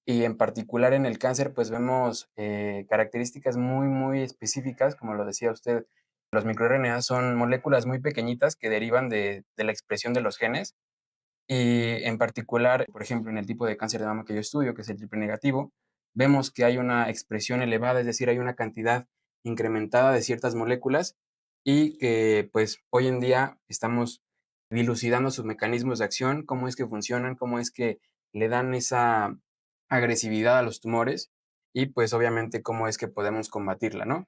Y en particular en el cáncer, pues vemos características muy, muy específicas, como lo decía usted. Los microRNA son moléculas muy pequeñitas que derivan de la expresión de los genes. Y en particular, por ejemplo, en el tipo de cáncer de mama que yo estudio, que es el triple negativo, vemos que hay una expresión elevada, es decir, hay una cantidad incrementada de ciertas moléculas y que pues hoy en día estamos dilucidando sus mecanismos de acción, cómo es que funcionan, cómo es que le dan esa agresividad a los tumores y pues obviamente cómo es que podemos combatirla, ¿no?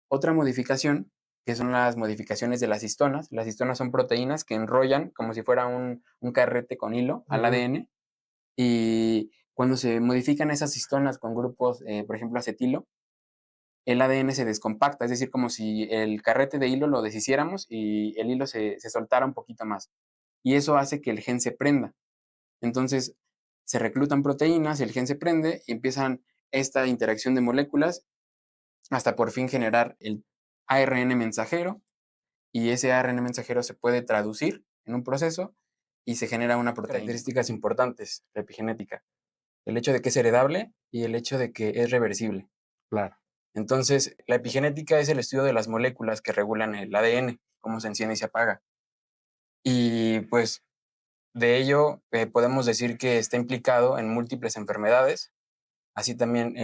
Otra modificación, que son las modificaciones de las histonas. Las histonas son proteínas que enrollan como si fuera un carrete con hilo al Ujú. ADN y cuando se modifican esas histonas con grupos, por ejemplo, acetilo, el ADN se descompacta, es decir, como si el carrete de hilo lo deshiciéramos y el hilo se soltara un poquito más. Y eso hace que el gen se prenda. Entonces, se reclutan proteínas, el gen se prende y empiezan esta interacción de moléculas hasta por fin generar el ARN mensajero y ese ARN mensajero se puede traducir en un proceso y se genera una proteína. Características importantes, la epigenética, el hecho de que es heredable y el hecho de que es reversible. Claro. Entonces, la epigenética es el estudio de las moléculas que regulan el ADN, cómo se enciende y se apaga. Y pues de ello podemos decir que está implicado en múltiples enfermedades. Así también,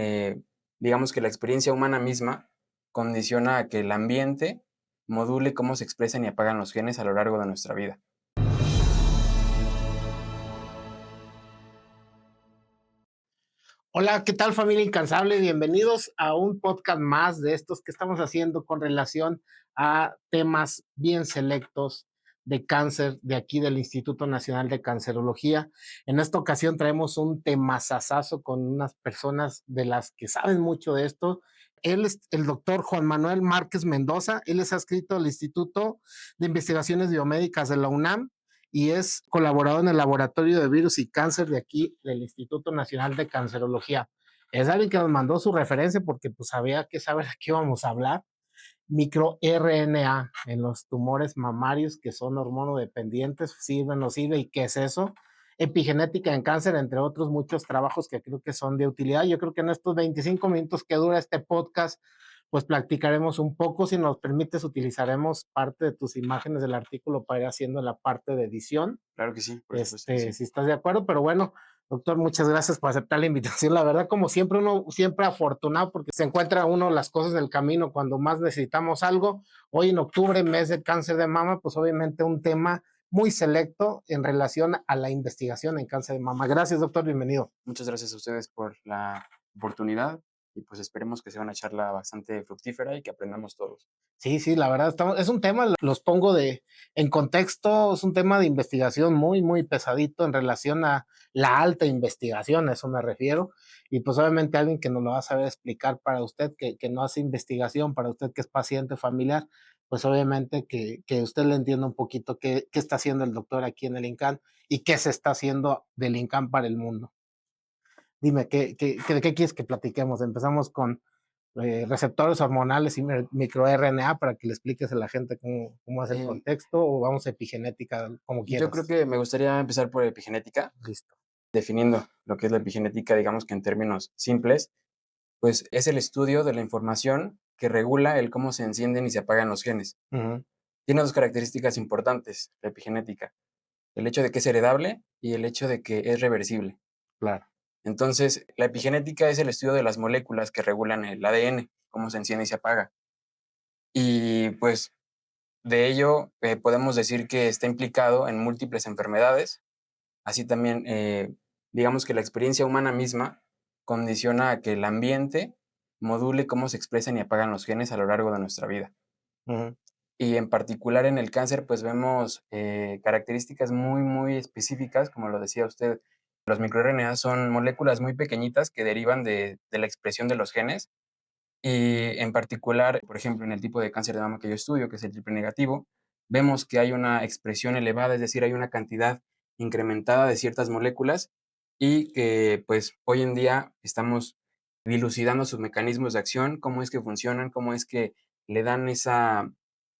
digamos que la experiencia humana misma condiciona a que el ambiente module cómo se expresan y apagan los genes a lo largo de nuestra vida. Hola, ¿qué tal familia incansable? Bienvenidos a un podcast más de estos que estamos haciendo con relación a temas bien selectos de cáncer de aquí del Instituto Nacional de Cancerología. En esta ocasión traemos un temazazazo con unas personas de las que saben mucho de esto. Él es el doctor Juan Manuel Márquez Mendoza. Él es adscrito al Instituto de Investigaciones Biomédicas de la UNAM y es colaborador en el Laboratorio de Virus y Cáncer de aquí del Instituto Nacional de Cancerología. Es alguien que nos mandó su referencia porque pues había que saber a qué íbamos a hablar. MicroRNA en los tumores mamarios que son hormonodependientes, sirve, no sirve y qué es eso. Epigenética en cáncer, entre otros muchos trabajos que creo que son de utilidad. Yo creo que en estos 25 minutos que dura este podcast, pues platicaremos un poco. Si nos permites, utilizaremos parte de tus imágenes del artículo para ir haciendo la parte de edición, Claro que sí, por supuesto que sí. si estás de acuerdo, pero bueno, doctor, muchas gracias por aceptar la invitación. La verdad, como siempre, uno siempre afortunado porque se encuentra uno las cosas del camino cuando más necesitamos algo. Hoy en octubre, mes del cáncer de mama, pues obviamente un tema muy selecto en relación a la investigación en cáncer de mama. Gracias, doctor, bienvenido. Muchas gracias a ustedes por la oportunidad y pues esperemos que sea una charla bastante fructífera y que aprendamos todos. Sí, sí, la verdad, es un tema, los pongo en contexto, es un tema de investigación muy, muy pesadito en relación a la alta investigación, a eso me refiero. Y pues obviamente alguien que nos lo va a saber explicar para usted, que no hace investigación, para usted que es paciente familiar, pues obviamente que usted le entienda un poquito qué está haciendo el doctor aquí en el INCAN y qué se está haciendo del INCAN para el mundo. Dime, ¿de qué quieres que platiquemos? Empezamos con receptores hormonales y microRNA para que le expliques a la gente cómo es el Eh, contexto o vamos a epigenética, como yo creo quieras. que me gustaría empezar por epigenética, Listo. definiendo lo que es la epigenética, digamos que en términos simples, pues es el estudio de la información que regula el cómo se encienden y se apagan los genes. Ujú. Tiene dos características importantes, la epigenética, el hecho de que es heredable y el hecho de que es reversible. Claro. Entonces, la epigenética es el estudio de las moléculas que regulan el ADN, cómo se enciende y se apaga. Y pues de ello podemos decir que está implicado en múltiples enfermedades. Así también, digamos que la experiencia humana misma condiciona a que el ambiente module cómo se expresan y apagan los genes a lo largo de nuestra vida. Ujú. Y en particular en el cáncer, pues vemos características muy, muy específicas, como lo decía usted. Los microRNA son moléculas muy pequeñitas que derivan de la expresión de los genes. Y en particular, por ejemplo, en el tipo de cáncer de mama que yo estudio, que es el triple negativo, vemos que hay una expresión elevada, es decir, hay una cantidad incrementada de ciertas moléculas y que pues hoy en día estamos dilucidando sus mecanismos de acción, cómo es que funcionan, cómo es que le dan esa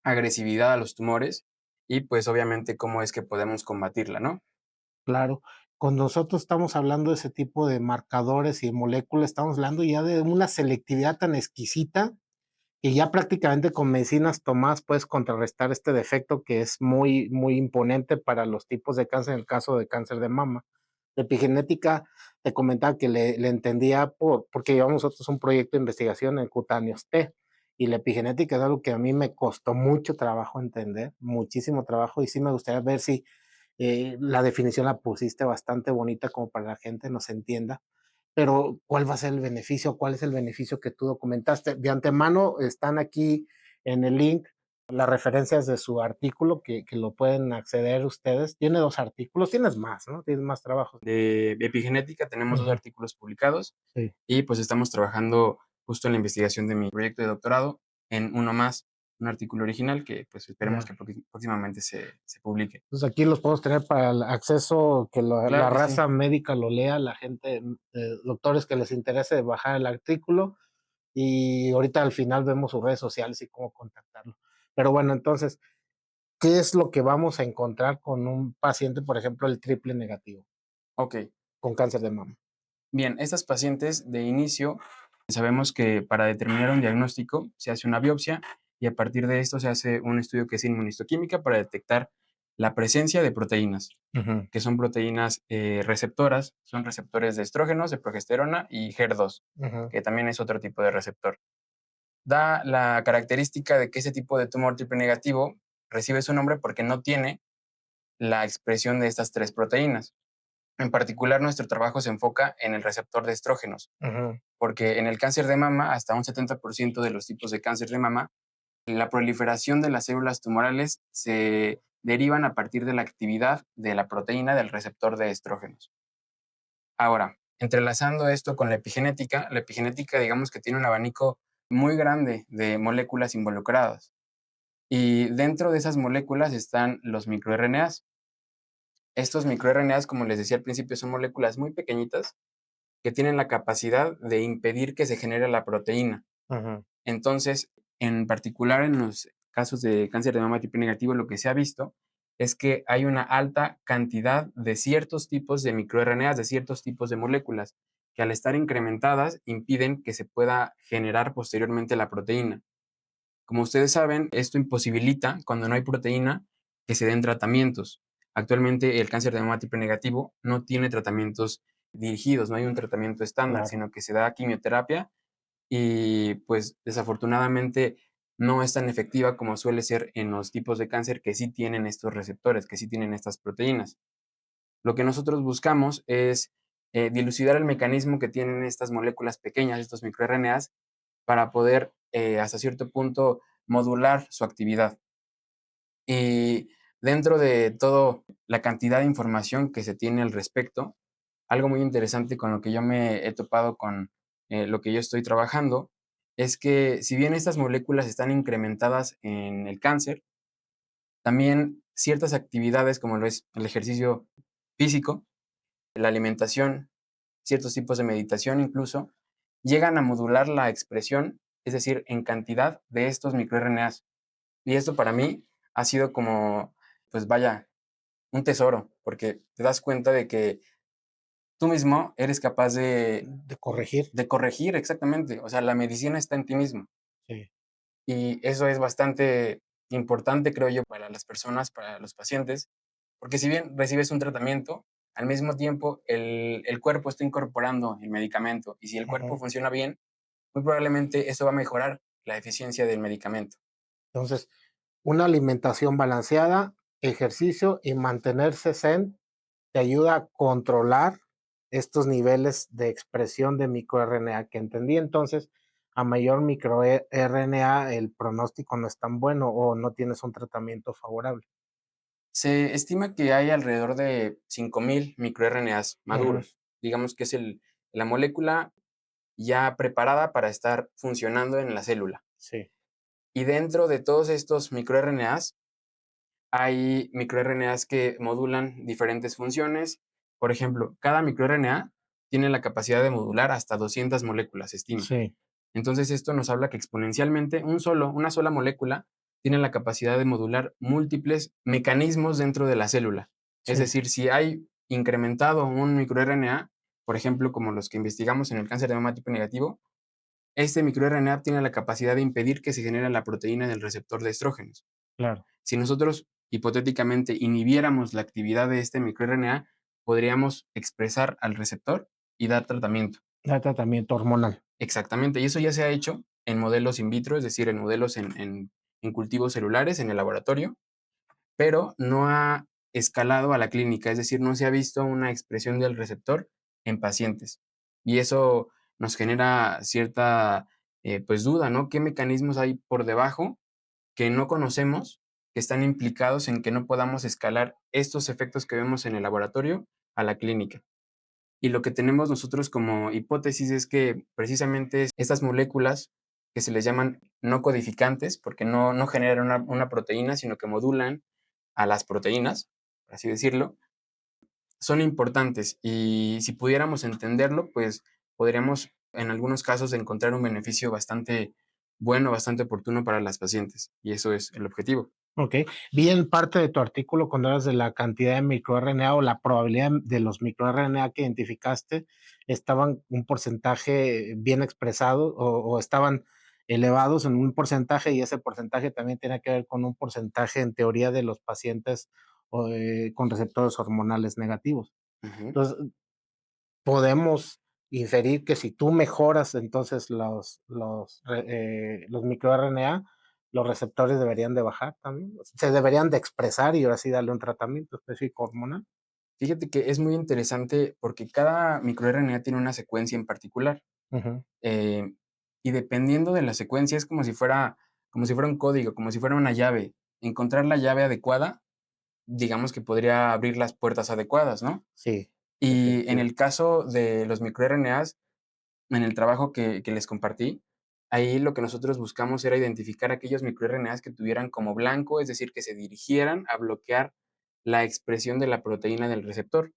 agresividad a los tumores y pues obviamente cómo es que podemos combatirla, ¿no? Claro. Cuando nosotros estamos hablando de ese tipo de marcadores y moléculas, estamos hablando ya de una selectividad tan exquisita que ya prácticamente con medicinas tomadas puedes contrarrestar este defecto que es muy, muy imponente para los tipos de cáncer, en el caso de cáncer de mama. La epigenética, te comentaba que le entendía porque llevamos nosotros un proyecto de investigación en cutáneos T, y la epigenética es algo que a mí me costó mucho trabajo entender, muchísimo trabajo, y sí me gustaría ver si la definición la pusiste bastante bonita como para la gente nos entienda, pero ¿cuál va a ser el beneficio? ¿Cuál es el beneficio que tú documentaste? De antemano están aquí en el link las referencias de su artículo que lo pueden acceder ustedes. Tiene 2 artículos, tienes más, ¿no? Tienes más trabajos. De epigenética tenemos 2 Ujú, artículos publicados sí. y, pues, estamos trabajando justo en la investigación de mi proyecto de doctorado en uno más, un artículo original que, pues, esperemos Ya. que próximamente se publique. Entonces aquí los podemos tener para el acceso, que Claro la que sí. raza médica lo lea, la gente, doctores que les interese bajar el artículo, y ahorita al final vemos sus redes sociales y cómo contactarlo. Pero bueno, entonces, ¿qué es lo que vamos a encontrar con un paciente, por ejemplo, el triple negativo, Okey. con cáncer de mama? Bien, estas pacientes de inicio sabemos que para determinar un diagnóstico se hace una biopsia y a partir de esto se hace un estudio que es inmunistoquímica para detectar la presencia de proteínas, Ujú, que son proteínas receptoras, son receptores de estrógenos, de progesterona y HER2, ujú, que también es otro tipo de receptor. Da la característica de que ese tipo de tumor triple negativo recibe su nombre porque no tiene la expresión de estas tres proteínas. En particular, nuestro trabajo se enfoca en el receptor de estrógenos, ujú, porque en el cáncer de mama, hasta un 70% de los tipos de cáncer de mama, la proliferación de las células tumorales se derivan a partir de la actividad de la proteína del receptor de estrógenos. Ahora, entrelazando esto con la epigenética digamos que tiene un abanico muy grande de moléculas involucradas. Y dentro de esas moléculas están los microRNAs. Estos microRNAs, como les decía al principio, son moléculas muy pequeñitas que tienen la capacidad de impedir que se genere la proteína. ujú, Entonces, en particular en los casos de cáncer de mama triple negativo, lo que se ha visto es que hay una alta cantidad de ciertos tipos de microRNAs, de ciertos tipos de moléculas, que al estar incrementadas impiden que se pueda generar posteriormente la proteína. Como ustedes saben, esto imposibilita, cuando no hay proteína, que se den tratamientos. Actualmente el cáncer de mama triple negativo no tiene tratamientos dirigidos, no hay un tratamiento estándar, claro. sino que se da quimioterapia y pues desafortunadamente no es tan efectiva como suele ser en los tipos de cáncer que sí tienen estos receptores, que sí tienen estas proteínas. Lo que nosotros buscamos es dilucidar el mecanismo que tienen estas moléculas pequeñas, estos microRNAs, para poder hasta cierto punto modular su actividad. Y dentro de todo la cantidad de información que se tiene al respecto, algo muy interesante con lo que yo me he topado con lo que yo estoy trabajando, es que si bien estas moléculas están incrementadas en el cáncer, también ciertas actividades como lo es el ejercicio físico, la alimentación, ciertos tipos de meditación incluso, llegan a modular la expresión, es decir, en cantidad de estos microRNAs. Y esto para mí ha sido como, pues vaya, un tesoro, porque te das cuenta de que tú mismo eres capaz De corregir, de corregir exactamente, o sea, la medicina está en ti mismo. sí. Y eso es bastante importante, creo yo, para las personas, para los pacientes, porque si bien recibes un tratamiento, al mismo tiempo el cuerpo está incorporando el medicamento y si el cuerpo Ujú. funciona bien, muy probablemente eso va a mejorar la eficiencia del medicamento. Entonces, una alimentación balanceada, ejercicio y mantenerse zen te ayuda a controlar estos niveles de expresión de microRNA, que entendí entonces, a mayor microRNA el pronóstico no es tan bueno o no tienes un tratamiento favorable. Se estima que hay alrededor de 5000 microRNAs Ujú, maduros. Digamos que es la molécula ya preparada para estar funcionando en la célula. sí, Y dentro de todos estos microRNAs, hay microRNAs que modulan diferentes funciones. Por ejemplo, cada microRNA tiene la capacidad de modular hasta 200 moléculas, se estima. sí, Entonces, esto nos habla que exponencialmente una sola molécula tiene la capacidad de modular múltiples mecanismos dentro de la célula. Es sí. decir, si hay incrementado un microRNA, por ejemplo, como los que investigamos en el cáncer de mama tipo negativo, este microRNA tiene la capacidad de impedir que se genere la proteína del receptor de estrógenos. Claro, Si nosotros hipotéticamente inhibiéramos la actividad de este microRNA, podríamos expresar al receptor y dar tratamiento. da tratamiento hormonal. Exactamente, y eso ya se ha hecho en modelos in vitro, es decir, en modelos en cultivos celulares, en el laboratorio, pero no ha escalado a la clínica, es decir, no se ha visto una expresión del receptor en pacientes. Y eso nos genera cierta, pues, duda, ¿no? ¿Qué mecanismos hay por debajo que no conocemos, que están implicados en que no podamos escalar estos efectos que vemos en el laboratorio a la clínica? Y lo que tenemos nosotros como hipótesis es que precisamente estas moléculas que se les llaman no codificantes, porque no generan una proteína, sino que modulan a las proteínas, por así decirlo, son importantes. Y si pudiéramos entenderlo, pues podríamos en algunos casos encontrar un beneficio bastante bueno, bastante oportuno para las pacientes. Y eso es el objetivo. Okey. Vi en parte de tu artículo cuando hablas de la cantidad de microRNA o la probabilidad de los microRNA que identificaste, estaban un porcentaje bien expresado o estaban elevados en un porcentaje, y ese porcentaje también tiene que ver con un porcentaje, en teoría, de los pacientes, con receptores hormonales negativos. Ujú. Entonces, podemos inferir que si tú mejoras entonces los microRNA, los receptores deberían de bajar también, se deberían de expresar y ahora sí darle un tratamiento específico hormonal. Fíjate que es muy interesante porque cada microRNA tiene una secuencia en particular. Ujú, Eh, y dependiendo de la secuencia, es como si fuera un código, como si fuera una llave. Encontrar la llave adecuada, digamos que podría abrir las puertas adecuadas, ¿no? sí, Y en definitivo. el caso de los microRNAs, en el trabajo que les compartí, ahí lo que nosotros buscamos era identificar aquellos microRNAs que tuvieran como blanco, es decir, que se dirigieran a bloquear la expresión de la proteína del receptor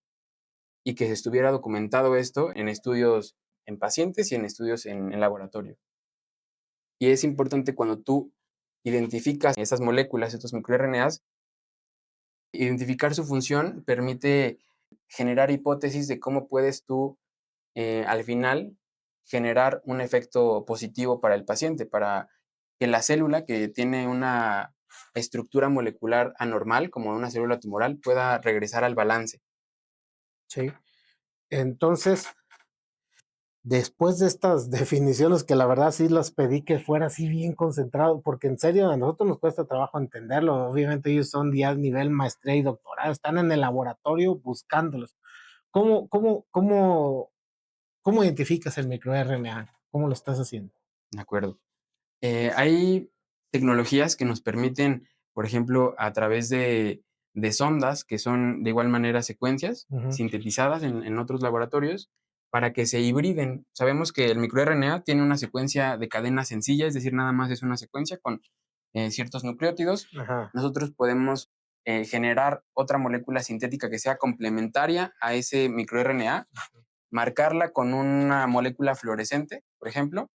y que se estuviera documentado esto en estudios en pacientes y en estudios en laboratorio. Y es importante cuando tú identificas esas moléculas, estos microRNAs, identificar su función permite generar hipótesis de cómo puedes tú, al final, generar un efecto positivo para el paciente, para que la célula que tiene una estructura molecular anormal, como una célula tumoral, pueda regresar al balance. Sí. Entonces, después de estas definiciones que la verdad sí las pedí que fuera así bien concentrado, porque en serio a nosotros nos cuesta trabajo entenderlo. Obviamente ellos son ya a nivel maestría y doctorado, están en el laboratorio buscándolos. ¿Cómo identificas el microRNA? ¿Cómo lo estás haciendo? ¿De acuerdo? Hay tecnologías que nos permiten, por ejemplo, a través de sondas, que son de igual manera secuencias Ujú, sintetizadas en otros laboratorios, para que se hibriden. Sabemos que el microRNA tiene una secuencia de cadena sencilla, es decir, nada más es una secuencia con ciertos nucleótidos. ajá, Nosotros podemos generar otra molécula sintética que sea complementaria a ese microRNA, marcarla con una molécula fluorescente, por ejemplo,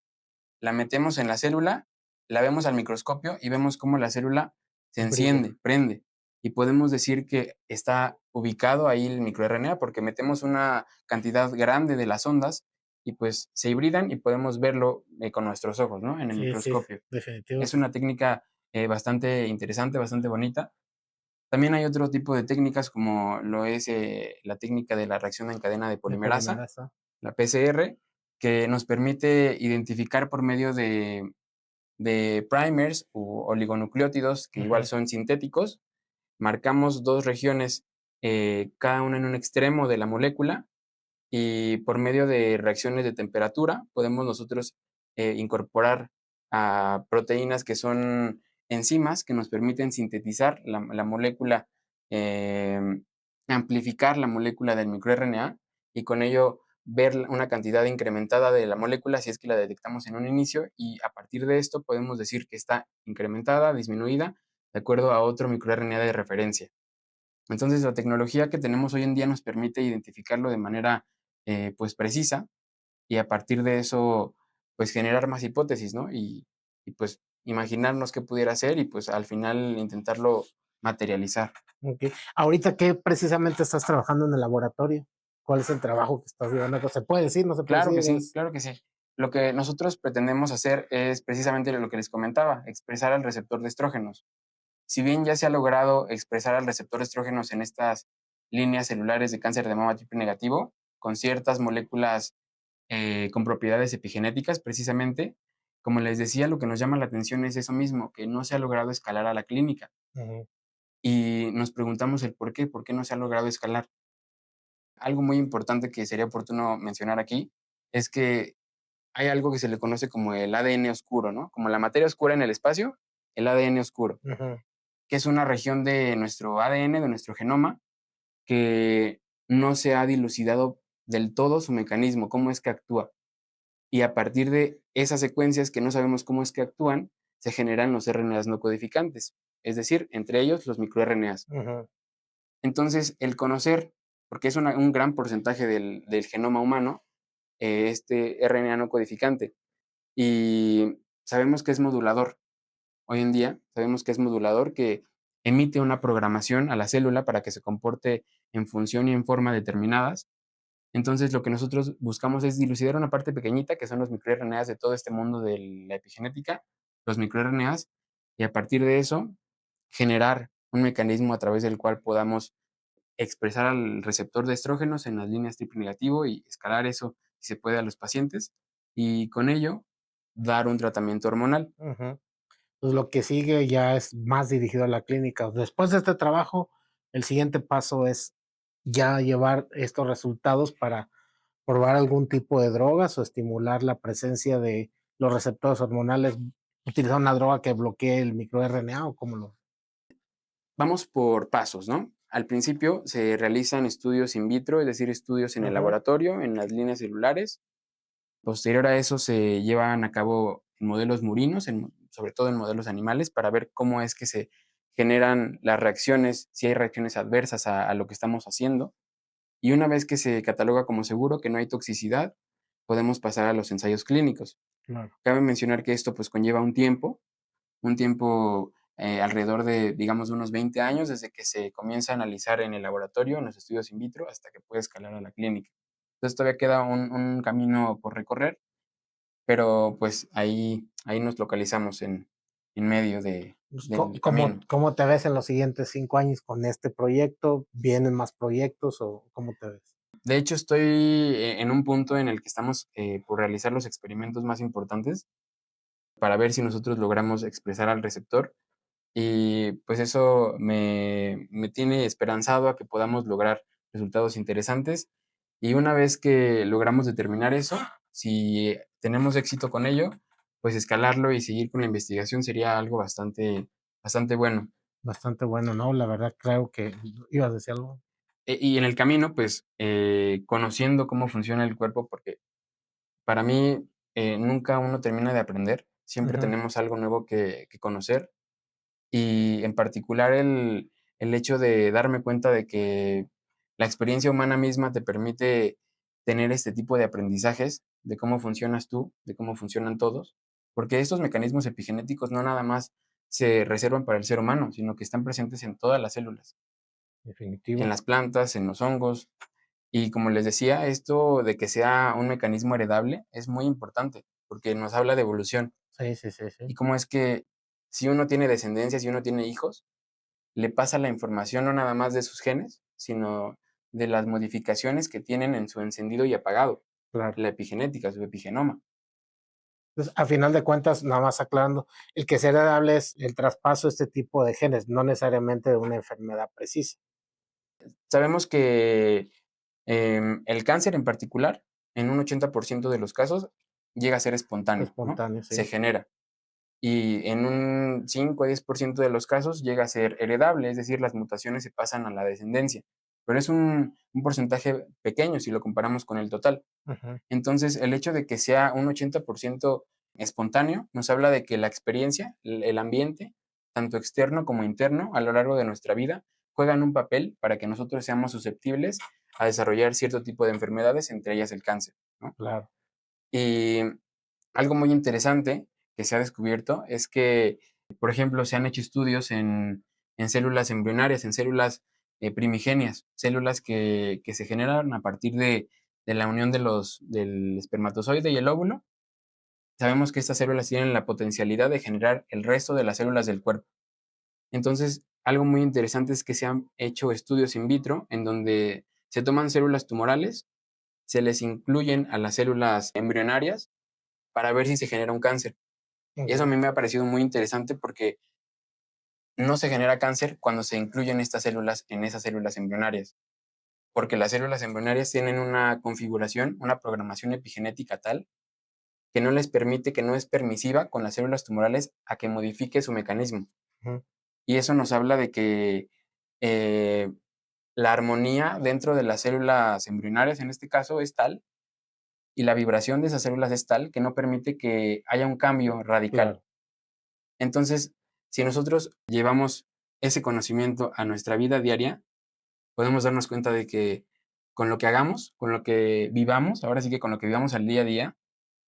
la metemos en la célula, la vemos al microscopio y vemos cómo la célula se brilla. enciende, prende. Y podemos decir que está ubicado ahí el microRNA porque metemos una cantidad grande de las ondas y pues se hibridan y podemos verlo con nuestros ojos, ¿no? En el Sí, sí, microscopio. definitivo, Es sí. una técnica bastante interesante, bastante bonita. También hay otro tipo de técnicas como lo es la técnica de la reacción en cadena de De polimerasa, polimerasa. la PCR, que nos permite identificar por medio de primers u oligonucleótidos, que igual Ujú, son sintéticos, marcamos 2 regiones, cada una en un extremo de la molécula, y por medio de reacciones de temperatura podemos nosotros, incorporar a proteínas que son enzimas que nos permiten sintetizar la molécula, amplificar la molécula del microRNA y con ello ver una cantidad incrementada de la molécula si es que la detectamos en un inicio y a partir de esto podemos decir que está incrementada, disminuida, de acuerdo a otro microRNA de referencia. Entonces, la tecnología que tenemos hoy en día nos permite identificarlo de manera, pues, precisa y a partir de eso, pues, generar más hipótesis, ¿no? Y, pues, imaginarnos qué pudiera ser y, pues, al final intentarlo, materializar. Okey. Ahorita, ¿qué precisamente estás trabajando en el laboratorio? ¿Cuál es el trabajo que estás llevando a cabo? ¿Se puede decir, no se puede Claro que decir? sí, claro que sí. Lo que nosotros pretendemos hacer es precisamente lo que les comentaba, expresar al receptor de estrógenos. Si bien ya se ha logrado expresar al receptor de estrógenos en estas líneas celulares de cáncer de mama triple negativo, con ciertas moléculas con propiedades epigenéticas, precisamente, como les decía, lo que nos llama la atención es eso mismo, que no se ha logrado escalar a la clínica. Ujú, Y nos preguntamos el por qué no se ha logrado escalar. Algo muy importante que sería oportuno mencionar aquí es que hay algo que se le conoce como el ADN oscuro, ¿no? Como la materia oscura en el espacio, el ADN oscuro, ujú, que es una región de nuestro ADN, de nuestro genoma, que no se ha dilucidado del todo su mecanismo, cómo es que actúa. Y a partir de esas secuencias que no sabemos cómo es que actúan, se generan los RNAs no codificantes, es decir, entre ellos los microRNAs. ujú, Entonces, el conocer, porque es un gran porcentaje del genoma humano, este RNA no codificante, y sabemos que es modulador. Hoy en día sabemos que es modulador, que emite una programación a la célula para que se comporte en función y en forma determinadas. Entonces, lo que nosotros buscamos es dilucidar una parte pequeñita, que son los microRNAs de todo este mundo de la epigenética, los microRNAs, y a partir de eso, generar un mecanismo a través del cual podamos expresar al receptor de estrógenos en las líneas triple negativo y escalar eso, si se puede, a los pacientes, y con ello dar un tratamiento hormonal. ujú. Pues lo que sigue ya es más dirigido a la clínica. Después de este trabajo, el siguiente paso es ya llevar estos resultados para probar algún tipo de drogas o estimular la presencia de los receptores hormonales, utilizar una droga que bloquee el microRNA o cómo lo. Vamos por pasos, ¿no? Al principio se realizan estudios in vitro, es decir, estudios en el Ujú, laboratorio, en las líneas celulares. Posterior a eso se llevan a cabo en modelos murinos, sobre todo en modelos animales, para ver cómo es que se generan las reacciones, si hay reacciones adversas a lo que estamos haciendo. Y una vez que se cataloga como seguro, que no hay toxicidad, podemos pasar a los ensayos clínicos. claro. Cabe mencionar que esto pues conlleva un tiempo alrededor de, digamos, de unos 20 años desde que se comienza a analizar en el laboratorio, en los estudios in vitro, hasta que puede escalar a la clínica. Entonces todavía queda un camino por recorrer, pero pues ahí nos localizamos en medio Pues, del ¿cómo, camino. cómo te ves en los siguientes 5 años con este proyecto? ¿Vienen más proyectos o cómo te ves? De hecho, estoy en un punto en el que estamos por realizar los experimentos más importantes para ver si nosotros logramos expresar al receptor. Y pues eso me tiene esperanzado a que podamos lograr resultados interesantes. Y una vez que logramos determinar eso, si tenemos éxito con ello, pues escalarlo y seguir con la investigación sería algo bastante bueno. Bastante bueno, ¿no? La verdad creo que ibas a decir algo. Y en el camino, pues conociendo cómo funciona el cuerpo, porque para mí nunca uno termina de aprender, siempre Ujú, tenemos algo nuevo que conocer. Y en particular el hecho de darme cuenta de que la experiencia humana misma te permite tener este tipo de aprendizajes, de cómo funcionas tú, de cómo funcionan todos, porque estos mecanismos epigenéticos no nada más se reservan para el ser humano, sino que están presentes en todas las células, en definitivo. las plantas, en los hongos. Y como les decía, esto de que sea un mecanismo heredable es muy importante, porque nos habla de evolución. Sí, sí, sí, Y sí. cómo es que si uno tiene descendencia, si uno tiene hijos, le pasa la información no nada más de sus genes, sino de las modificaciones que tienen en su encendido y apagado, Claro. la epigenética, su epigenoma. Entonces, a final de cuentas, nada más aclarando, el que sea heredable es el traspaso de este tipo de genes, no necesariamente de una enfermedad precisa. Sabemos que el cáncer en particular, en un 80% de los casos, llega a ser espontáneo, ¿no? Espontáneo, Se sí, genera. Y en un 5 a 10% de los casos llega a ser heredable, es decir, las mutaciones se pasan a la descendencia. Pero es un porcentaje pequeño si lo comparamos con el total. ujú, Entonces, el hecho de que sea un 80% espontáneo nos habla de que la experiencia, el ambiente, tanto externo como interno, a lo largo de nuestra vida, juegan un papel para que nosotros seamos susceptibles a desarrollar cierto tipo de enfermedades, entre ellas el cáncer, ¿no? claro. Y algo muy interesante que se ha descubierto es que, por ejemplo, se han hecho estudios en células embrionarias, en células primigenias, células que se generan a partir de la unión del espermatozoide y el óvulo. Sabemos que estas células tienen la potencialidad de generar el resto de las células del cuerpo. Entonces, algo muy interesante es que se han hecho estudios in vitro en donde se toman células tumorales, se les incluyen a las células embrionarias para ver si se genera un cáncer. Y eso a Ujú, mí me ha parecido muy interesante porque no se genera cáncer cuando se incluyen estas células en esas células embrionarias, porque las células embrionarias tienen una configuración, una programación epigenética tal que no les permite, que no es permisiva con las células tumorales a que modifique su mecanismo. ujú, Y eso nos habla de que eh, la armonía dentro de las células embrionarias, en este caso, es tal, y la vibración de esas células es tal que no permite que haya un cambio radical. claro. Entonces, si nosotros llevamos ese conocimiento a nuestra vida diaria, podemos darnos cuenta de que con lo que hagamos, con lo que vivamos, ahora sí que con lo que vivamos al día a día,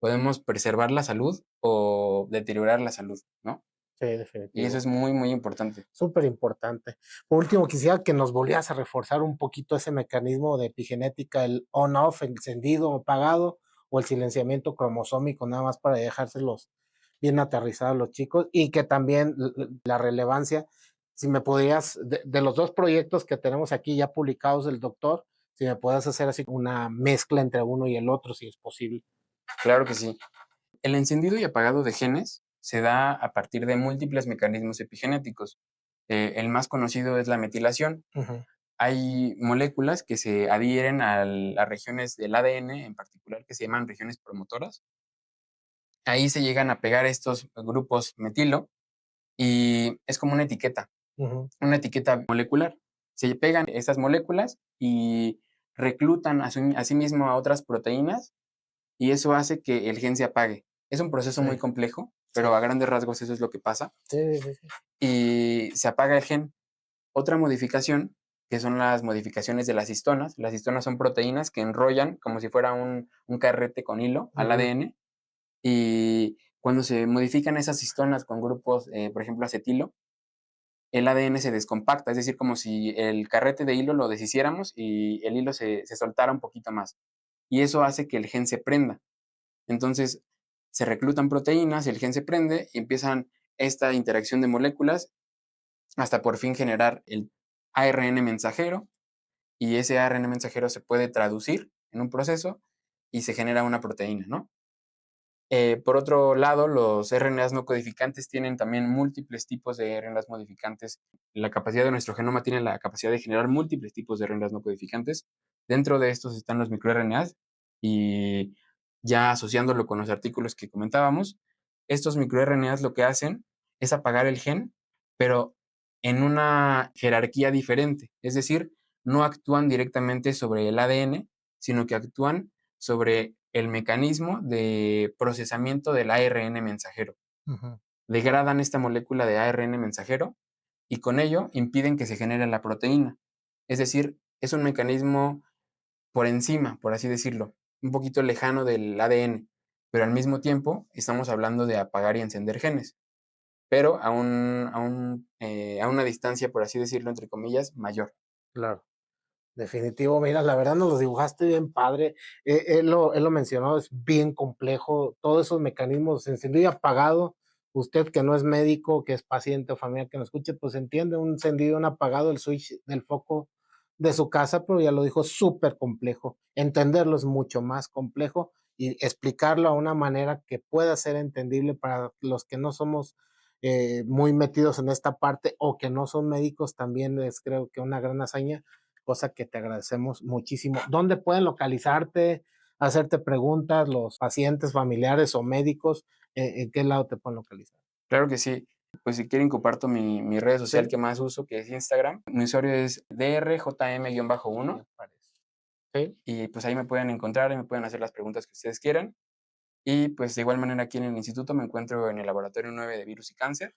podemos preservar la salud o deteriorar la salud, ¿no? Sí, Y eso definitivo. es muy, muy importante. Súper importante. Por último, quisiera que nos volvieras a reforzar un poquito ese mecanismo de epigenética, el on-off, encendido o apagado, o el silenciamiento cromosómico, nada más para dejárselos bien aterrizados a los chicos, y que también la relevancia, si me podrías, de los dos proyectos que tenemos aquí ya publicados del doctor, si me puedes hacer así una mezcla entre uno y el otro, si es posible. Claro que sí. El encendido y apagado de genes se da a partir de múltiples mecanismos epigenéticos. El más conocido es la metilación. Ujú, Hay moléculas que se adhieren a las regiones del ADN en particular que se llaman regiones promotoras. Ahí se llegan a pegar estos grupos metilo y es como ujú, una etiqueta molecular. Se pegan estas moléculas y reclutan a sí mismo a otras proteínas y eso hace que el gen se apague. Es un proceso sí, muy complejo, sí, pero a grandes rasgos eso es lo que pasa sí, sí, sí. y se apaga el gen. Otra modificación, que son las modificaciones de las histonas. Las histonas son proteínas que enrollan como si fuera un carrete con hilo al Ujú, ADN y cuando se modifican esas histonas con grupos, por ejemplo, acetilo, el ADN se descompacta, es decir, como si el carrete de hilo lo deshiciéramos y el hilo se soltara un poquito más. Y eso hace que el gen se prenda. Entonces, se reclutan proteínas, el gen se prende y empiezan esta interacción de moléculas hasta por fin generar el ARN mensajero y ese ARN mensajero se puede traducir en un proceso y se genera una proteína, ¿no? Por otro lado, los RNAs no codificantes tienen también múltiples tipos de RNAs modificantes. La capacidad de nuestro genoma tiene la capacidad de generar múltiples tipos de RNAs no codificantes. Dentro de estos están los microRNAs y ya asociándolo con los artículos que comentábamos, estos microRNAs lo que hacen es apagar el gen, pero en una jerarquía diferente. Es decir, no actúan directamente sobre el ADN, sino que actúan sobre el mecanismo de procesamiento del ARN mensajero. ujú. Degradan esta molécula de ARN mensajero y con ello impiden que se genere la proteína. Es decir, es un mecanismo por encima, por así decirlo, un poquito lejano del ADN, pero al mismo tiempo estamos hablando de apagar y encender genes, pero a una distancia, por así decirlo, entre comillas, mayor. Claro. Definitivo, mira, la verdad nos lo dibujaste bien padre. Él lo mencionó, es bien complejo. Todos esos mecanismos, encendido y apagado. Usted que no es médico, que es paciente o familiar que nos escuche, pues entiende un encendido, un apagado, el switch del foco de su casa, pero ya lo dijo, súper complejo. Entenderlo es mucho más complejo y explicarlo a una manera que pueda ser entendible para los que no somos muy metidos en esta parte o que no son médicos, también es creo que una gran hazaña, cosa que te agradecemos muchísimo. ¿Dónde pueden localizarte, hacerte preguntas los pacientes, familiares o médicos? ¿En qué lado te pueden localizar? Claro que sí. Pues si quieren comparto mi red social Sí, que más uso, que es Instagram. Mi usuario es drjm-1 me parece. Sí, y pues ahí me pueden encontrar y me pueden hacer las preguntas que ustedes quieran. Y pues de igual manera aquí en el instituto me encuentro en el laboratorio 9 de virus y cáncer.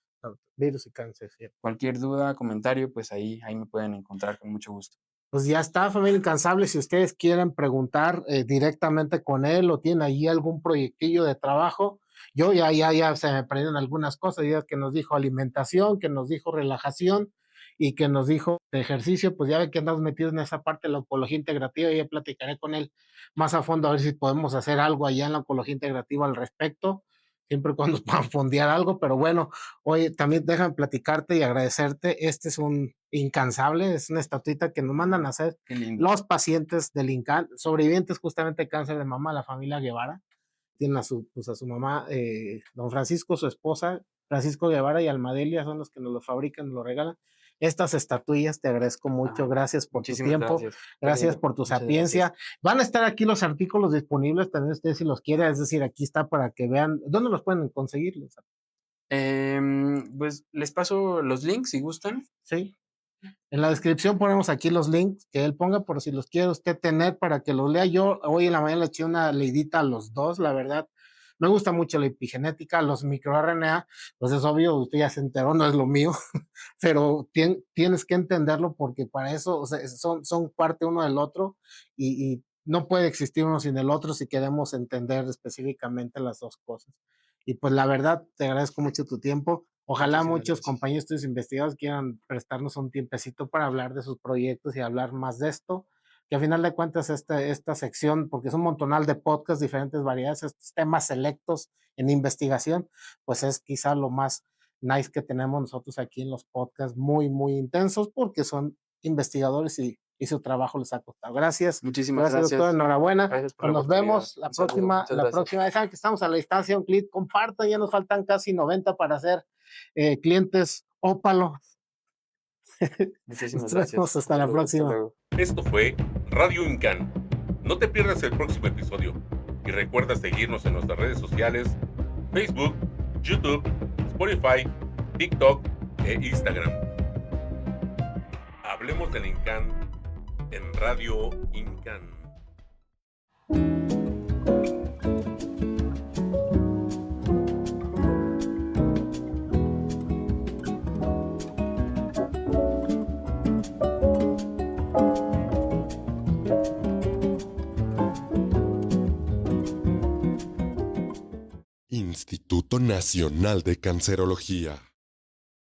virus y cáncer, sí. Cualquier duda, comentario, pues ahí me pueden encontrar con mucho gusto. Pues ya está, familia incansable. Si ustedes quieren preguntar directamente con él o tienen ahí algún proyectillo de trabajo, ya se me prenden algunas cosas, ya que nos dijo alimentación, que nos dijo relajación y que nos dijo de ejercicio, pues ya ve que andamos metidos en esa parte de la oncología integrativa y ya platicaré con él más a fondo a ver si podemos hacer algo allá en la oncología integrativa al respecto, siempre cuando puedan fondear algo, pero bueno, oye, también déjame platicarte y agradecerte, este es un incansable, es una estatuita que nos mandan a hacer Qué lindo. los pacientes del INCAN, sobrevivientes justamente de cáncer de mama, la familia Guevara, tienen pues a su mamá, don Francisco, su esposa, Francisco Guevara y Almadelia son los que nos lo fabrican, nos lo regalan. Estas estatuillas, te agradezco mucho, Ay, gracias por tu muchísimas tiempo, gracias. Qué gracias lindo. por tu Muchas gracias. sapiencia. Van a estar aquí los artículos disponibles también ustedes si los quieren, es decir, aquí está para que vean, ¿dónde los pueden conseguir? Pues les paso los links si gustan. Sí. En la descripción ponemos aquí los links que él ponga por si los quiere usted tener para que los lea. Yo hoy en la mañana le eché una leidita a los dos, la verdad. Me gusta mucho la epigenética, los microRNA, pues es obvio, usted ya se enteró, no es lo mío, pero tienes que entenderlo porque para eso, o sea, son parte uno del otro y no puede existir uno sin el otro si queremos entender específicamente las dos cosas. Y pues la verdad, te agradezco mucho tu tiempo. Ojalá Muchísimas muchos gracias. compañeros tuyos investigadores quieran prestarnos un tiempecito para hablar de sus proyectos y hablar más de esto, que al final de cuentas esta sección, porque es un montonal de podcasts, diferentes variedades, estos temas selectos en investigación, pues es quizá lo más nice que tenemos nosotros aquí en los podcasts, muy, muy intensos, porque son investigadores y su trabajo les ha costado. Gracias, Muchísimas gracias doctor, gracias. enhorabuena. Gracias por Pues la nos oportunidad. vemos Un saludo. Muchas la gracias. próxima. Saben que estamos a la distancia, un clic, compartan, ya nos faltan casi 90 para hacer clientes ópalo. Muchísimas Nos gracias. vemos Un hasta la saludo. Hasta próxima. luego. Esto fue Radio Incan. No te pierdas el próximo episodio y recuerda seguirnos en nuestras redes sociales, Facebook, YouTube, Spotify, TikTok e Instagram. Hablemos del Incan en Radio Incan. Instituto Nacional de Cancerología.